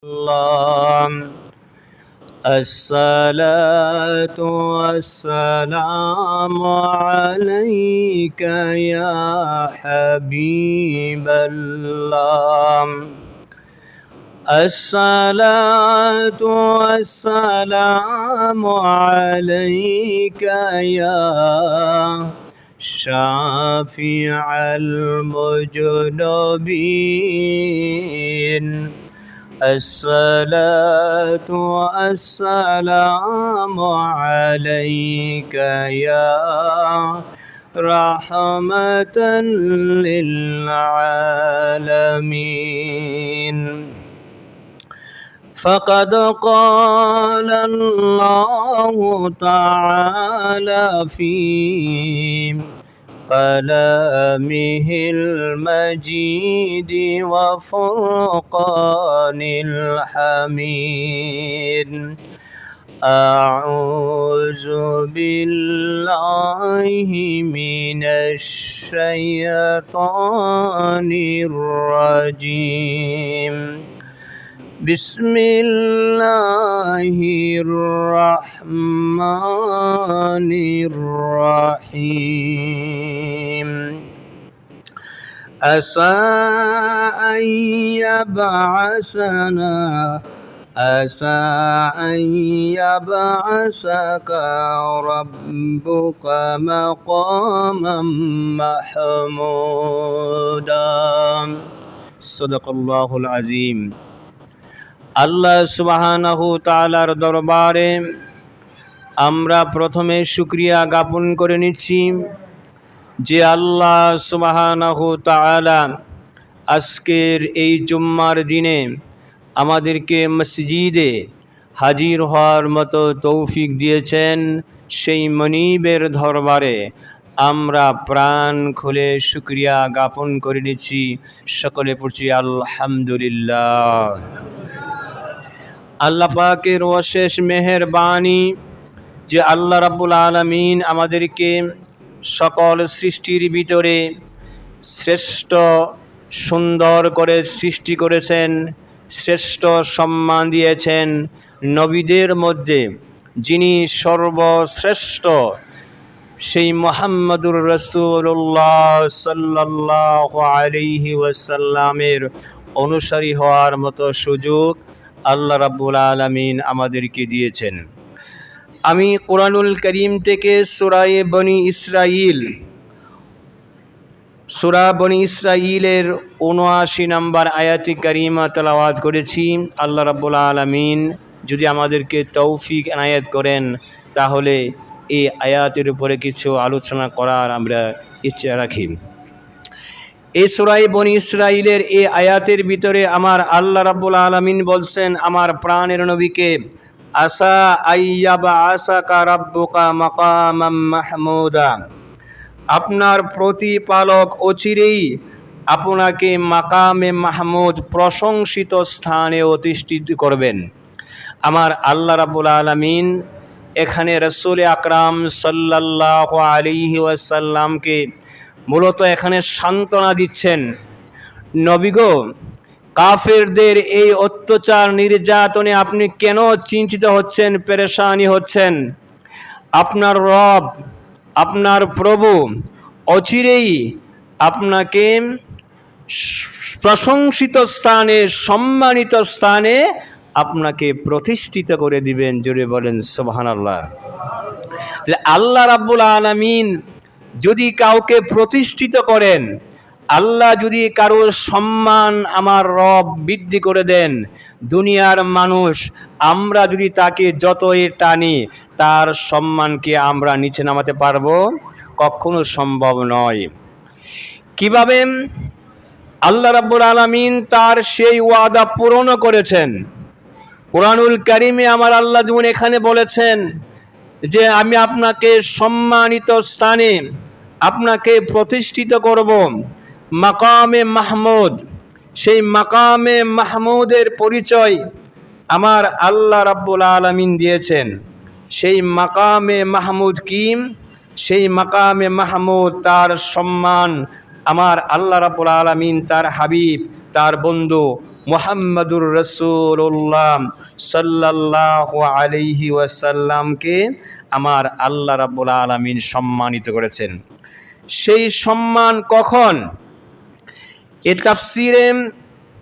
الله الصلاة والسلام عليك يا حبيب الله الصلاة والسلام عليك يا شافع المذنبين الصلاة والسلام عليك يا رحمة للعالمين فقد قال الله تعالى في كلامه المجيد وفرقان الحميد أعوذ بالله من الشيطان الرجيم بسم الله الرحمن الرحيم عسى أن يبعثك ربك مقاما محمودا صدق الله العظيم আল্লাহ সুবহানাহু তাআলার দরবারে আমরা প্রথমে শুকরিয়া জ্ঞাপন করে নিচ্ছি যে আল্লাহ সুবহানাহু তাআলা আজকের এই জুম্মার দিনে আমাদেরকে মসজিদে হাজির হওয়ার মতো তৌফিক দিয়েছেন। সেই মনিবের দরবারে আমরা প্রাণ খুলে শুকরিয়া জ্ঞাপন করে নিচ্ছি। সকলে পড়ছি আলহামদুলিল্লাহ। আল্লাহ পাকের অশেষ মেহেরবানি যে আল্লাহ রাব্বুল আলামিন আমাদেরকে সকল সৃষ্টির ভিতরে শ্রেষ্ঠ সুন্দর করে সৃষ্টি করেছেন, শ্রেষ্ঠ সম্মান দিয়েছেন। নবীদের মধ্যে যিনি সর্বশ্রেষ্ঠ সেই মুহাম্মদুর রাসূলুল্লাহ সাল্লাল্লাহু আলাইহি ওয়াসাল্লামের অনুসারী হওয়ার মতো সুযোগ আল্লাহ রাব্বুল আলামিন আমাদেরকে দিয়েছেন। আমি কোরআনুল করিম থেকে সূরা বনি ইসরাঈলের ৭৯ নম্বর আয়াতে কারিমা তেলাওয়াত করেছি। আল্লাহ রাব্বুল আলামিন যদি আমাদেরকে তৌফিক এনায়েত করেন তাহলে এই আয়াতের উপরে কিছু আলোচনা করার আমরা ইচ্ছা রাখি। এই সূরা বনি ইসরাঈলের এই আয়াতের ভিতরে আমার আল্লাহ রাব্বুল আলামিন বলছেন আমার প্রাণের নবীকে, আসা আইয়াবা আসাকা রাব্বুকা মাকামাম মাহমুদা, আপনার প্রতিপালক অচিরেই আপনাকে মাকামে মাহমুদ প্রশংসিত স্থানে অধিষ্ঠিত করবেন। আমার আল্লাহ রাব্বুল আলামিন এখানে রাসূল আকরাম সাল্লাল্লাহু আলাইহি ওয়াসাল্লামকে মূলত এখানে সান্ত্বনা দিচ্ছেন। নবী গো, কাফেরদের এই অত্যাচার নির্যাতনে আপনি কেন চিন্তিত হচ্ছেন, পেরেশানি হচ্ছেন? আপনার রব, আপনার প্রভু অচিরেই আপনাকে প্রশংসিত স্থানে, সম্মানিত স্থানে আপনাকে প্রতিষ্ঠিত করে দিবেন। জোরে বলেন সুবহানাল্লাহ। আল্লাহ রাব্বুল আলামিন যদি কাউকে প্রতিষ্ঠিত করেন, আল্লাহ যদি কারোর সম্মান আমার রব বৃদ্ধি করে দেন, দুনিয়ার মানুষ আমরা যদি তাকে যতই টানি তার সম্মানকে আমরা নিচে নামাতে পারবো? কখনো সম্ভব নয়। কিভাবে? আল্লাহ রাব্বুল আলামিন তার সেই ওয়াদা পূরণ করেছেন। কোরআনুল কারিমে আমার আল্লাহ যেমন এখানে বলেছেন যে আমি আপনাকে সম্মানিত স্থানে আপনাকে প্রতিষ্ঠিত করব, মাকামে মাহমুদ। সেই মাকামে মাহমুদের পরিচয় আমার আল্লাহ রাব্বুল আলামিন দিয়েছেন। সেই মাকামে মাহমুদ কি? সেই মাকামে মাহমুদ তার সম্মান আমার আল্লাহ রাব্বুল আলামিন তার হাবিব, তার বন্ধু মুহাম্মাদুর রাসূলুল্লাহ সাল্লাল্লাহু আলাইহি ওয়াসাল্লামকে আমার আল্লাহ রাব্বুল আলামিন সম্মানিত করেছেন। সেই সম্মান কখন? এ তাফসিরে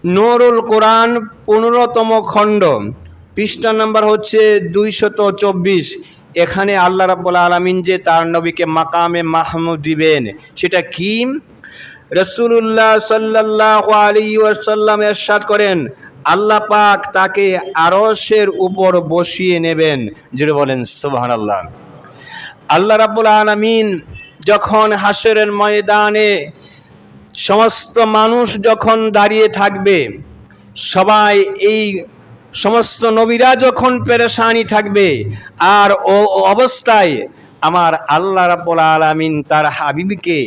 নূরুল কোরআন 15তম খণ্ড, পৃষ্ঠা নাম্বার হচ্ছে 224। এখানে আল্লাহ রাব্বুল আলামিন যে তার নবীকে মাকামে মাহমুদ দিবেন সেটা কি? রাসূলুল্লাহ সাল্লাল্লাহু আলাইহি ওয়াসাল্লাম ইরশাদ করেন, আল্লাহ পাক তাকে আরশের উপর বসিয়ে নেবেন। জোরে বলেন সুবহানাল্লাহ। আল্লাহ রাব্বুল আলামিন যখন হাশরের ময়দানে সমস্ত মানুষ যখন দাঁড়িয়ে থাকবে, সবাই এই সমস্ত নবীরা যখন পেরেশানি থাকবে, আর ও অবস্থায় আমার আল্লাহ রাব্বুল আলামিন তার হাবিবকে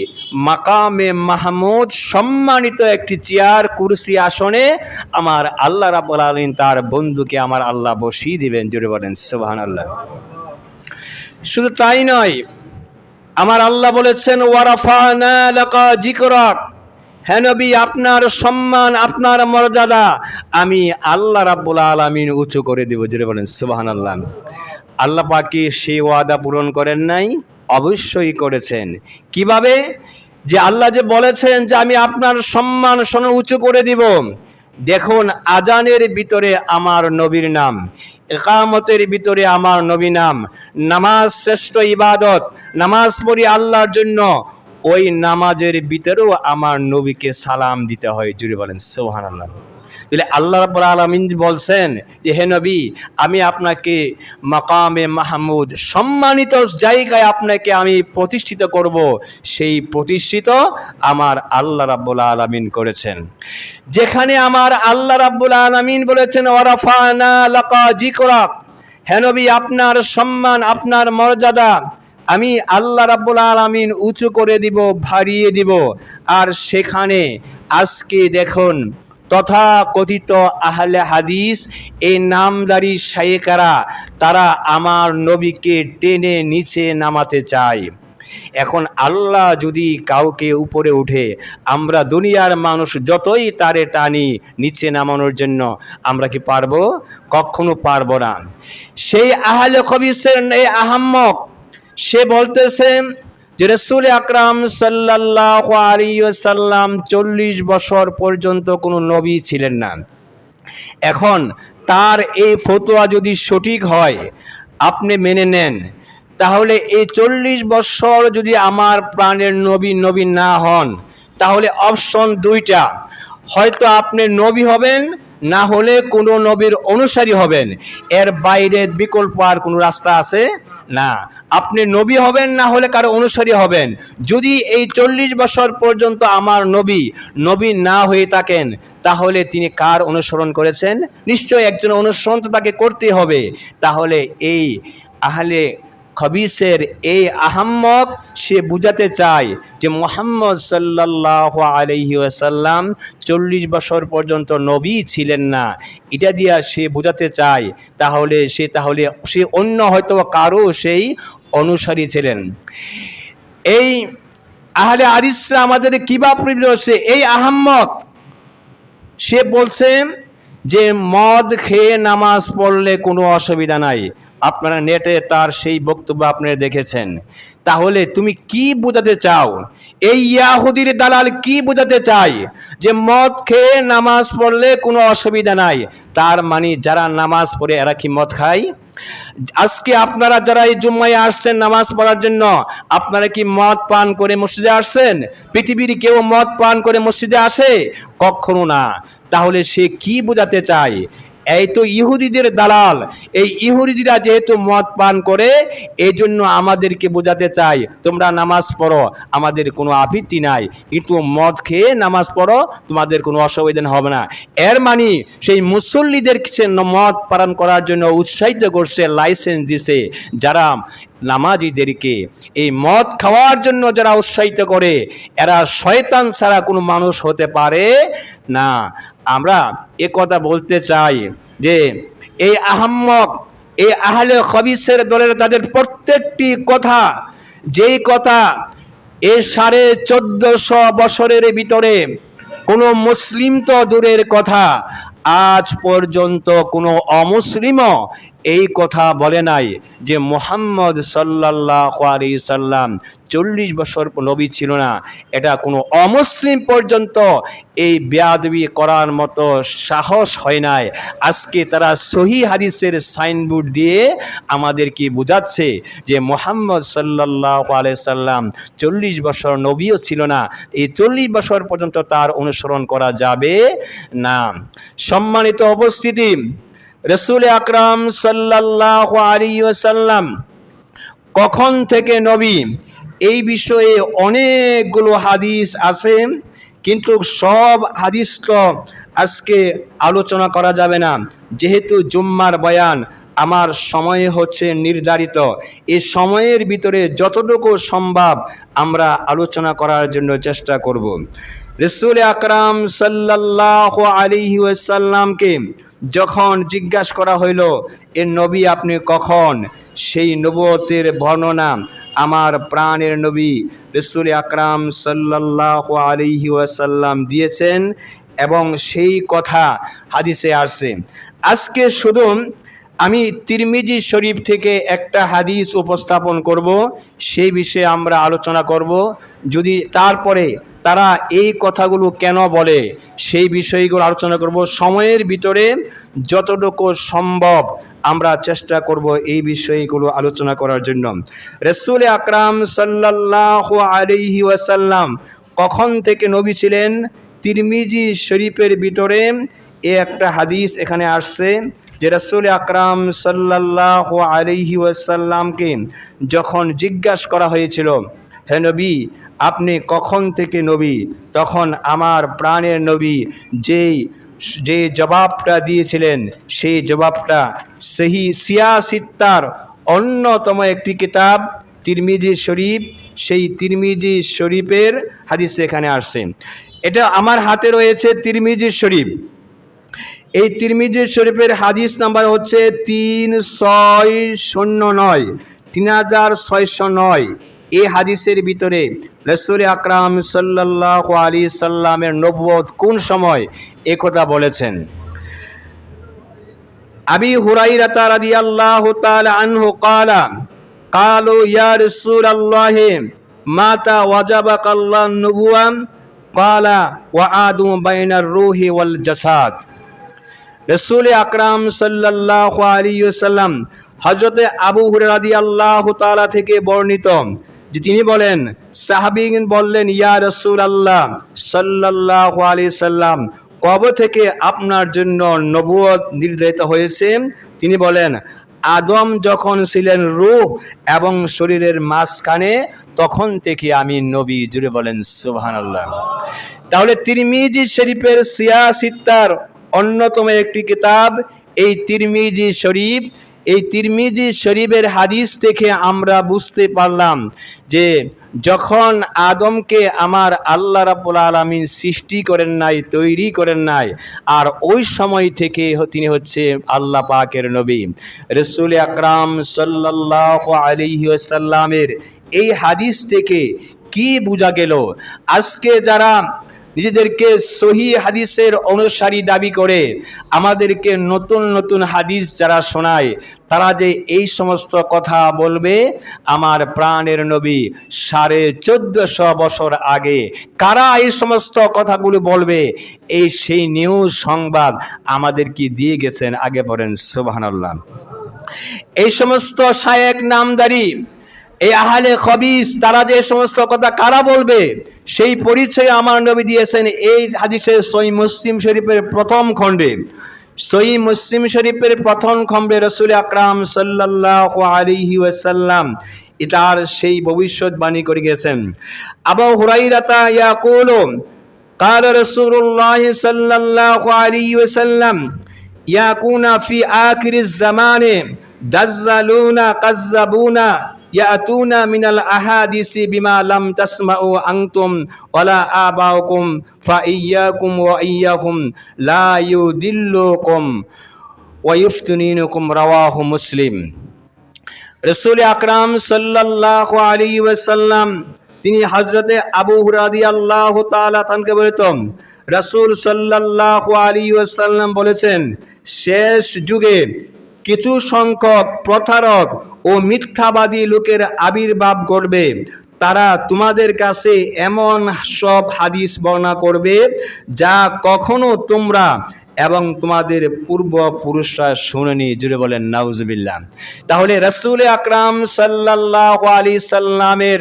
মাকামে মাহমুদ সম্মানিত একটি চেয়ার কুরসি আসনে আমার আল্লাহ রাব্বুল আলামিন তার বন্ধুকে আমার আল্লাহ বসিয়ে দিবেন। জোরে বলেন সুবহানাল্লাহ। শুধু তাই নয়, আমার আল্লাহ বলেছেন ওয়ারাফানা লাকা যিকরাক, হে নবী আপনার সম্মান আপনার মর্যাদা আমি আল্লাহ রাব্বুল আলামিন উঁচু করে দেব। জোরে বলেন সুবহানাল্লাহ। আল্লাহ পাক কি সেই ওয়াদা পূরণ করেন নাই? অবশ্যই করেছেন। কিভাবে? যে আল্লাহ যে বলেছেন যে আমি আপনার সম্মান উঁচু করে দিব। দেখুন, আজানের ভিতরে আমার নবীর নাম, ইকামতের ভিতরে আমার নবী নাম, নামাজ শ্রেষ্ঠ ইবাদত, নামাজ পড়ি আল্লাহর জন্য, ওই নামাজের ভিতরেও আমার নবীকে সালাম দিতে হয়। জুড়ে বলেন সুবহানাল্লাহ। তাহলে আল্লাহ রাব্বুল আলামিন বলছেন যে হে নবী আমি আপনাকে মাকামে মাহমুদ সম্মানিত জায়গায় আপনাকে আমি প্রতিষ্ঠিত করব। সেই প্রতিষ্ঠিত আমার আল্লাহ রাব্বুল আলামিন করেছেন। যেখানে আমার আল্লাহ রাব্বুল আলামিন বলেছেন ওয়ারাফানা লাকা যিকরাক, হে নবী আপনার সম্মান আপনার মর্যাদা আমি আল্লাহ রাব্বুল আলামিন উঁচু করে দিব, ভারিয়ে দিব। আর সেখানে আজকে দেখুন তথাকথিত আহলে হাদিস এই নামদারি শায়েখেরা তারা আমার নবীকে টেনে নিচে নামাতে চায়। এখন আল্লাহ যদি কাউকে উপরে উঠে, আমরা দুনিয়ার মানুষ যতই তারে টানি নিচে নামানোর জন্য, আমরা কি পারবো? কখনো পারবো না। সেই আহলে হাদিসের এই আহাম্মক সে বলতেছে যে রাসূল আকরাম সাল্লাল্লাহু আলাইহি ওয়াসাল্লাম 40 বছর পর্যন্ত কোনো নবী ছিলেন না। এখন তার এই ফতোয়া যদি সঠিক হয়, আপনি মেনে নেন, তাহলে এই 40 বছর যদি আমার প্রাণের নবী না হন, তাহলে অপশন দুইটা, হয়তো আপনি নবী হবেন, না হলে কোনো নবীর অনুসারী হবেন। এর বাইরে বিকল্প আর কোনো রাস্তা আছে না। আপনি নবী হবেন, না হলে কারো অনুসারী হবেন। যদি এই 40 বছর পর্যন্ত আমার নবী না হয়ে থাকেন, তাহলে তিনি কার অনুসরণ করেছেন? নিশ্চয় একজন অনুসরণ তো তাকে করতে হবে। তাহলে এই আহলে হাদিসের এই আহাম্মক সে বুঝাতে চায় যে মুহাম্মদ সাল্লাল্লাহু আলাইহি ওয়াসাল্লাম 40 বছর পর্যন্ত নবী ছিলেন না। এটা দিয়া সে বুঝাতে চায় তাহলে সে অন্য হয়তো কারো সেই অনুসারী ছিলেন। এই আহলে হাদিসরা আমাদের কিভাবে প্রেরিত হচ্ছে? এই আহাম্মক সে বলছেন যে মদ খেয়ে নামাজ পড়লে কোনো অসুবিধা নাই। আপনারা নেটে তার সেই বক্তব্য আপনারা দেখেছেন। তাহলে তুমি কি বোঝাতে চাও? এই ইয়াহুদির দালাল কি বোঝাতে চায় যে মদ খেয়ে নামাজ পড়লে কোনো অসুবিধা নাই? তার মানে যারা নামাজ পড়ে এরা কি মদ খায়? আজকে আপনারা যারা এই জুম্মায় আসছেন নামাজ পড়ার জন্য, আপনারা কি মদ পান করে মসজিদে আসছেন? পৃথিবীর কেউ মদ পান করে মসজিদে আসে? কখনো না। তাহলে সে কি বোঝাতে চায়? এই তো ইহুদিদের দালাল। এই ইহুদিরা যেহেতু মদ পান করে, এই জন্য আমাদেরকে বোঝাতে চায় তোমরা নামাজ পড়ো, আমাদের কোনো আপত্তি নাই, কিন্তু মদ খেয়ে নামাজ পড়ো, তোমাদের কোনো অসুবিধা হবে না। এর মানে সেই মুসল্লিদের মদ পান করার জন্য উৎসাহিত করছে, লাইসেন্স দিছে। যারা নামাজিদেরকে এই মদ খাওয়ার জন্য যারা উৎসাহিত করে, এরা শয়তান ছাড়া কোনো মানুষ হতে পারে না। আমরা এ কথা বলতে চাই যে এই আহাম্মক এই আহলে হাদিসের দলের তাদের প্রত্যেকটি কথা, যেই কথা এই 1450 বছরের ভিতরে কোনো মুসলিম তো দূরের কথা, আজ পর্যন্ত কোনো অমুসলিমও এই কথা বলে নাই যে মুহাম্মদ সাল্লাল্লাহু আলাইহি সাল্লাম 40 বছর নবী ছিল না। এটা কোনো অমুসলিম পর্যন্ত এই বেয়াদবি করার মতো সাহস হয় নাই। আজকে তারা সহি হাদিসের সাইনবোর্ড দিয়ে আমাদেরকে বোঝাচ্ছে যে মুহাম্মদ সাল্লাল্লাহু আলাইহি সাল্লাম 40 বছর নবীও ছিল না, এই 40 বছর পর্যন্ত তার অনুসরণ করা যাবে না। সম্মানিত উপস্থিতি, রাসূল আকরাম সাল্লাল্লাহু আলাইহি ওয়াসাল্লাম কখন থেকে নবী, এই বিষয়ে অনেকগুলো হাদিস আছে, কিন্তু সব হাদিস তো আজকে আলোচনা করা যাবে না, যেহেতু জুম্মার বয়ান, আমার সময় হচ্ছে নির্ধারিত। এই সময়ের ভিতরে যতটুকু সম্ভব আমরা আলোচনা করার জন্য চেষ্টা করব। রাসূল আকরাম সাল্লাল্লাহু আলাইহি ওয়াসাল্লামকে যখন জিজ্ঞাসা করা হইল, এ নবী আপনি কখন, সেই নবুয়তের বর্ণনা আমার প্রাণের নবী রাসূল আকরাম সাল্লাল্লাহু আলাইহি ওয়াসাল্লাম দিয়েছেন, এবং সেই কথা হাদিসে আসছে। আজকে শুধু আমি তিরমিজি শরীফ থেকে একটা হাদিস উপস্থাপন করব, সেই বিষয়ে আমরা আলোচনা করব। যদি তারপরে তারা এই কথাগুলো কেন বলে সেই বিষয়গুলো আলোচনা করব। সময়ের ভিতরে যতটুকু সম্ভব আমরা চেষ্টা করব এই বিষয়গুলো আলোচনা করার জন্য। রাসূল আকরাম সাল্লাল্লাহু আলাইহি ওয়াসাল্লাম কখন থেকে নবী ছিলেন, তিরমিজি শরীফের ভিতরে একটা হাদিস এখানে আসছে যে রাসূল আকরাম সাল্লাল্লাহু আলাইহি ওয়াসাল্লামকে যখন জিজ্ঞাসা করা হয়েছিল, হে নবী আপনি কখন থেকে নবী, তখন আমার প্রাণের নবী যে জবাবটা দিয়েছিলেন, সেই জবাবটা সহি সিয়াসিত্তার অন্যতম একটি কিতাব তিরমিজি শরীফ, সেই তিরমিজি শরীফের হাদিস এখানে আসছে। এটা আমার হাতে রয়েছে তিরমিজি শরীফ। এই তিরমিজি শরীফের হাদিস নাম্বার হচ্ছে 3609, 3609। এই হাদিসের ভিতরে রাসূল আকরাম সাল্লাল্লাহু আলাইহি সাল্লামের নবুয়ত কোন সময় একথা বলেছেন। আবি হুরায়রা রাদিয়াল্লাহু তাআলা আনহু ক্বালা ক্বালু ইয়া রাসূলাল্লাহ মাতা ওয়াজাবাকাল্লাহ নবুওয়া ক্বালা ওয়া আদু বাইনার রূহি ওয়াল জাসাদ। রাসূল আকরাম সাল্লাল্লাহু আলাইহি ওয়াসাল্লাম হযরতে আবু হুরায়রা রাদিয়াল্লাহু তাআলা থেকে বর্ণিত যে তিনি বলেন, সাহাবীগণ বললেন, ইয়া রাসূলুল্লাহ সাল্লাল্লাহু আলাইহি সাল্লাম, কবে থেকে আপনার জন্য নবুয়ত নির্ধারিত হয়েছে? তিনি বলেন, আদম যখন ছিলেন রূহ এবং শরীরের মাঝখানে, তখন থেকে আমি নবী। জুড়ে বলেন সুবহানাল্লাহ। তাহলে তিরমিজি শরীফের সিয়াসিত্তার অন্যতম একটি কিতাব এই তিরমিজি শরীফ। এই তিরমিজি শরীফের হাদিস থেকে আমরা বুঝতে পারলাম যে যখন আদমকে আমার আল্লাহ রাব্বুল আলামিন সৃষ্টি করেন নাই, তৈরি করেন নাই, আর ওই সময় থেকে তিনি হচ্ছে আল্লাহ পাকের নবী। রাসূল আকরাম সাল্লাল্লাহু আলাইহি ওয়াসাল্লামের এই হাদিস থেকে কি বোঝা গেল? আজকে যারা নিজেদেরকে সহি হাদিসের অনুসারী দাবি করে আমাদেরকে নতুন নতুন হাদিস যারা শোনায়, তারা যে এই সমস্ত কথা বলবে আমার প্রাণের নবী 1450 বছর আগে, কারা এই সমস্ত কথাগুলো বলবে, এই সেই নিউজ সংবাদ আমাদেরকে দিয়ে গেছেন। আগে পড়েন সুবহানাল্লাহ। এই সমস্ত শায়েখ নামদারি, এই আহলে খবিস, তারা যে সমস্ত কথা কারা বলবে সেই পরিচয় আমার নবী দিয়েছেন এই হাদিসে সহিহ মুসলিম শরীফের প্রথম খণ্ডে। সহিহ মুসলিম শরীফের প্রথম খণ্ডে রাসূল আকরাম সাল্লাল্লাহু আলাইহি ওয়াসাল্লাম এটার সেই ভবিষ্যৎবাণী করে গেছেন। আবু হুরায়রা ইয়াকুলু ক্বালা রাসূলুল্লাহ সাল্লাল্লাহু আলাইহি ওয়াসাল্লাম ইয়াকুনা ফি আখিরিজ জামানে দাজ্জালুনা কাজ্জাবুনা ইয়াতুনা মিনাল আহাদিসি বিমা লাম তাসমাউ আনতুম ওয়ালা আবাউকুম ফাইয়াকুম ওয়া ইয়্যাকুম লা ইউদিল্লুকুম ওয়া ইফতুনিনুকুম। রাওয়াহু মুসলিম। রাসূল আকরাম সাল্লাল্লাহু আলাইহি ওয়াসাল্লাম তিনি হযরতে আবু হুরায়রা রাদিয়াল্লাহু তাআলা তানকে বলতেন, রাসূল সাল্লাল্লাহু আলাইহি ওয়াসাল্লাম বলেছেন, শেষ যুগে কিছু সংখ্যক প্রতারক ও মিথ্যাবাদী লোকের আবির্ভাব ঘটবে। তারা তোমাদের কাছে এমন সব হাদিস বর্ণনা করবে যা কখনো তোমরা এবং তোমাদের পূর্বপুরুষরা শুনেনি। জুড়ে বলেন নাউজুবিল্লাহ। তাহলে রাসূল আকরাম সাল্লাল্লাহু আলাইহি সাল্লামের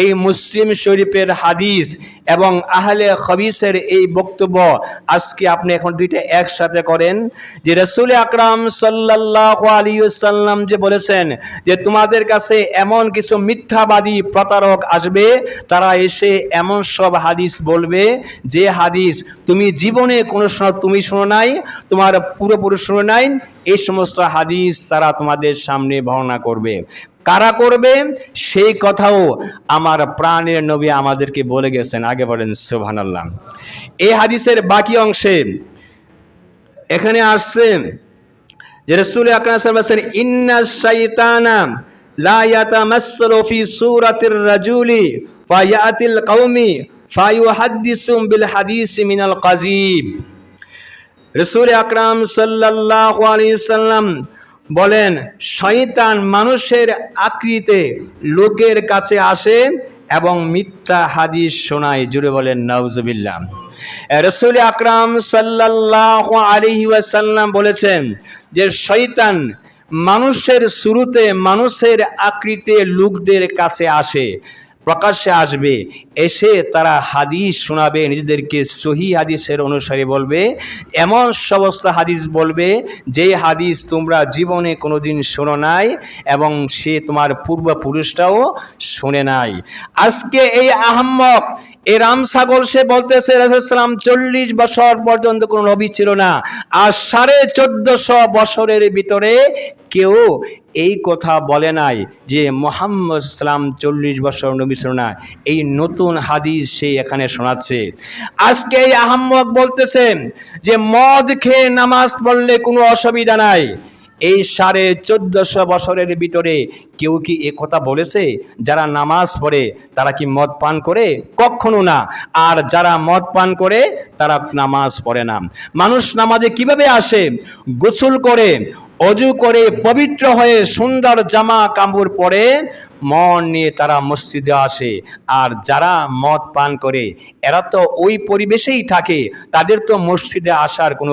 এই মুসলিম শরীফের হাদিস এবং আহলে হাদিসের এই বক্তব্য আজকে আপনি এখন দুইটা একসাথে করেন, যে রাসূল আকরাম সাল্লাল্লাহু আলাইহি সাল্লাম যে বলেছেন যে তোমাদের কাছে এমন কিছু মিথ্যাবাদী প্রতারক আসবে, তারা এসে এমন সব হাদিস বলবে যে হাদিস তুমি জীবনে কোনো সময় তুমি শোনো নাই, তোমার পূর্বপুরুষ শোনো নাই। এই সমস্ত হাদিস তারা তোমাদের সামনে বর্ণনা করবে। কারা করবে সেই কথাও আমার প্রাণের নবী আমাদেরকে বলে গেছেন। আগে বলেন সুবহানাল্লাহ। এই হাদিসের বাকি অংশে এখানে আসছে যে রাসূল আকরাম সাল্লাল্লাহু আলাইহি ওয়াসাল্লাম ইন্নাশ শাইতানা লা ইয়াতামাসসালু ফি সূরাতির রাজুলি ফায়াতিল কওমি ফায়ুহাদ্দিসুম বিল হাদিস মিনাল কাযিব। রাসূল আকরাম সাল্লাল্লাহু আলাইহি সাল্লাম বলেন, শয়তান মানুষের আকৃতিতে লোকের কাছে আসে এবং মিথ্যা হাদিস শোনায়। জুড়ে বলেন নাউজুবিল্লাহ। রাসূল আকরাম সাল্লাল্লাহু আলাইহি ওয়াসাল্লাম বলেছেন যে শয়তান মানুষের শুরুতে মানুষের আকৃতিতে লোকদের কাছে আসে, প্রকাশ্যে আসবে, এসে তারা হাদিস শোনাবে, নিজেদেরকে সহি হাদিসের অনুসারী বলবে, এমন সমস্ত হাদিস বলবে যেই হাদিস তোমরা জীবনে কোনোদিন শোনো নাই এবং সে তোমার পূর্বপুরুষটাও শোনে নাই। আজকে এই আহম্মক এই রাম ছাগল সে বলতেছে রাসূল সাল্লাম 40 বছর পর্যন্ত কোনো নবী ছিল না, আর 1450 বছরের ভিতরে কেউ এই কথা বলে নাই যে মুহাম্মদ সাল্লাম 40 বছর নবী ছিল না। এই নতুন হাদিস সে এখানে শোনাচ্ছে। আজকে এই আহম্মক বলতেছেন যে মদ খেয়ে নামাজ পড়লে কোনো অসুবিধা নাই। এই 1450 বছরের ভিতরে কেউ কি এ কথা বলেছে? যারা নামাজ পড়ে তারা কি মদ পান করে? কখনো না। আর যারা মদ পান করে তারা নামাজ পড়ে না। মানুষ নামাজে কিভাবে আসে? গোসল করে, অজু করে, পবিত্র হয়ে, সুন্দর জামা কাপড় পরে মন নিয়ে তারা মসজিদে আসে। আর যারা মদ পান করে এরা তো ওই পরিবেশেই থাকে, তাদের তো মসজিদে আসার কোনো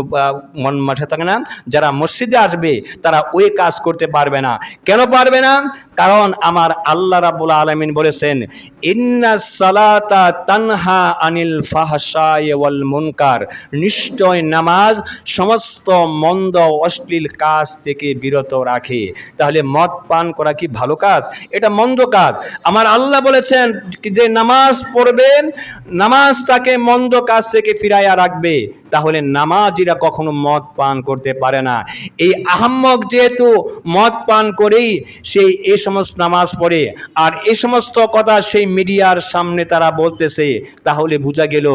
মন মাঠে থাকে না। যারা মসজিদে আসবে তারা ওই কাজ করতে পারবে না। কেন পারবে না? কারণ আমার আল্লাহ রাব্বুল আলামিন বলেছেন, ইন্নাস সালাতা তানহা আনিল ফাহশাই ওয়াল মুনকার, নিশ্চয় নামাজ সমস্ত মন্দ অশ্লীল কাজ থেকে বিরত রাখে। তাহলে মদ পান করা কি ভালো কাজ? এটা মন্দ কাজ। আমার আল্লাহ বলেছেন যে নামাজ পড়বেন, নামাজ তাকে মন্দ কাজ থেকে ফিরাইয়া রাখবে। তাহলে নামাজিরা কখনো মদ পান করতে পারে না। এই আহম্মক যেহেতু মদ পান করেই সেই এই সমস্ত নামাজ পড়ে আর এই সমস্ত কথা সেই মিডিয়ার সামনে তারা বলতেছে, তাহলে বোঝা গেল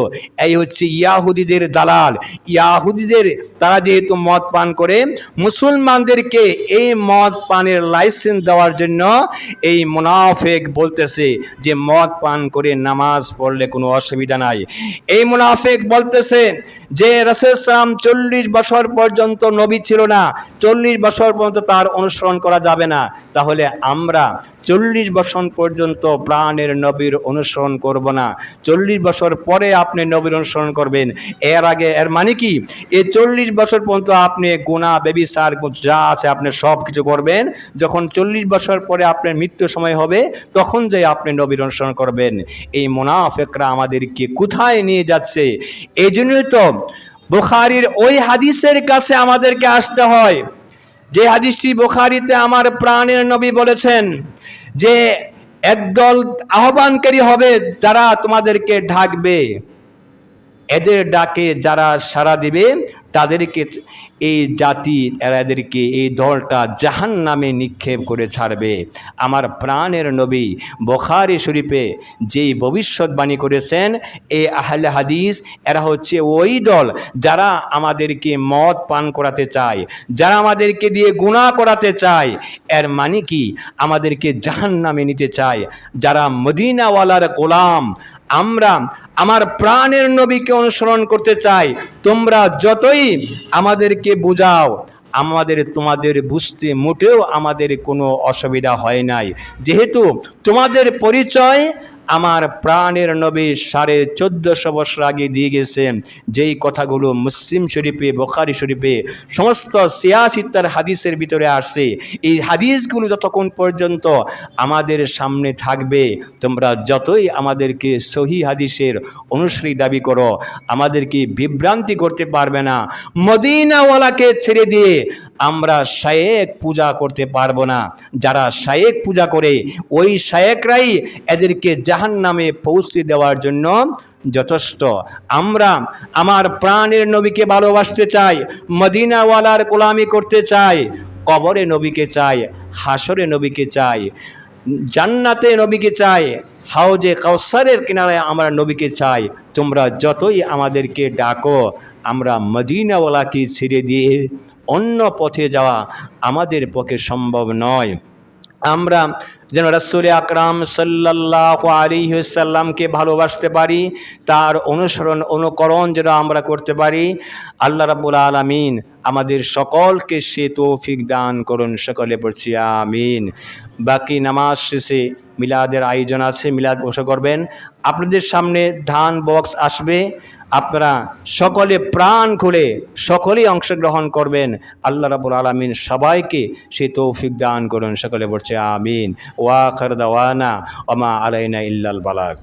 এই হচ্ছে ইয়াহুদিদের দালাল। ইয়াহুদিদের তারা যেহেতু মদ পান করে, মুসলমানদেরকে এই মদ পানের লাইসেন্স দেওয়ার জন্য এই মুনাফিক বলতেছে যে মদ পান করে নামাজ পড়লে কোনো অসুবিধা নাই। এই মুনাফিক বলতেছে যে রাসূল সাল্লাল্লাহু আলাইহি ওয়াসাল্লাম 40 বছর পর্যন্ত নবী ছিল না, 40 বছর পর্যন্ত তার অনুসরণ করা যাবে না। তাহলে আমরা 40 বছর পর্যন্ত প্রাণের নবীর অনুসরণ করব না, 40 বছর পরে আপনি নবীর অনুসরণ করবেন। এর আগে এর মানে কি? এই 40 বছর পর্যন্ত আপনি গুনাহ, ব্যভিচার যা আছে আপনি সব কিছু করবেন। যখন 40 বছর পরে আপনার মৃত্যু সময় হবে তখন যে আপনি নবীর অনুসরণ করবেন। এই মুনাফিকরা আমাদেরকে কোথায় নিয়ে যাচ্ছে? এই জন্যই তো বুখারীর ওই হাদিসের কাছে আমাদেরকে আসতে হয়, যে হাদিসটি বুখারীতে আমার প্রাণের নবী বলেছেন যে একদল আহ্বানকারী হবে যারা তোমাদেরকে ডাকবে, এদের ডাকে যারা সাড়া দিবে তাদেরকে এই জাতি এদেরকে এই দলটা জাহান্নামে নিক্ষেপ করে ছাড়বে। আমার প্রাণের নবী বুখারী শরীফে যেই ভবিষ্যৎবাণী করেছেন, এই আহলে হাদিস এরা হচ্ছে ওই দল যারা আমাদেরকে মদ পান করাতে চায়, যারা আমাদেরকে দিয়ে গুনাহ করাতে চায়। এর মানে কি? আমাদেরকে জাহান্নামে নিতে চায়। যারা মদিনাওয়ালার গোলাম, আমরা আমার প্রাণের নবীকে অনুসরণ করতে চাই। তোমরা যতই আমাদেরকে বুঝাও, তোমাদের বুঝতে মোটেও আমাদের কোনো অসুবিধা হয় নাই, যেহেতু তোমাদের পরিচয় আমার প্রাণের নবী 1450 বছর আগে দিয়ে গেছেন। যেই কথাগুলো মুসলিম শরীফে, বুখারী শরীফে, সমস্ত সিয়াসিত্তার হাদিসের ভিতরে আসছে, এই হাদিসগুলো যতক্ষণ পর্যন্ত আমাদের সামনে থাকবে, তোমরা যতই আমাদেরকে সহি হাদিসের অনুসারী দাবি করো, আমাদেরকে বিভ্রান্তি করতে পারবে না। মদিনাওয়ালাকে ছেড়ে দিয়ে আমরা শায়েক পূজা করতে পারবো না। যারা শায়েক পূজা করে, ওই শায়েকরাই এদেরকে জাহান্নামে পৌঁছে দেওয়ার জন্য যথেষ্ট। আমরা আমার প্রাণের নবীকে ভালোবাসতে চাই, মদিনাওয়ালার গোলামি করতে চাই, কবরে নবীকে চাই, হাসরে নবীকে চাই, জান্নাতে নবীকে চাই, হাউজে কাউসারের কিনারে আমরা নবীকে চাই। তোমরা যতই আমাদেরকে ডাকো, আমরা মদিনাওয়ালাকে ছেড়ে দিয়ে অন্য পথে যাওয়া আমাদের পক্ষে সম্ভব নয়। আমরা যেন রাসূল আকরাম সাল্লাল্লাহু আলাইহি ওয়াসাল্লামকে ভালোবাসতে পারি, তার অনুকরণ যেন আমরা করতে পারি। আল্লাহ রাব্বুল আলামিন আমাদের সকলকে সে তৌফিক দান করুন। সকলে পড়ছি আমিন। বাকি নামাজ শেষে মিলাদের আয়োজন আছে, মিলাদ বসে করবেন। আপনাদের সামনে ধান বক্স আসবে, আপনারা সকলে প্রাণ খুলে সকলেই অংশগ্রহণ করবেন। আল্লাহ রাব্বুল আলামিন সবাইকে সে তৌফিক দান করুন। সকলে বলছে আমিন। ওয়া আখির দাওয়ানা ওয়া মা আলাইনা ইল্লাল বালাগ।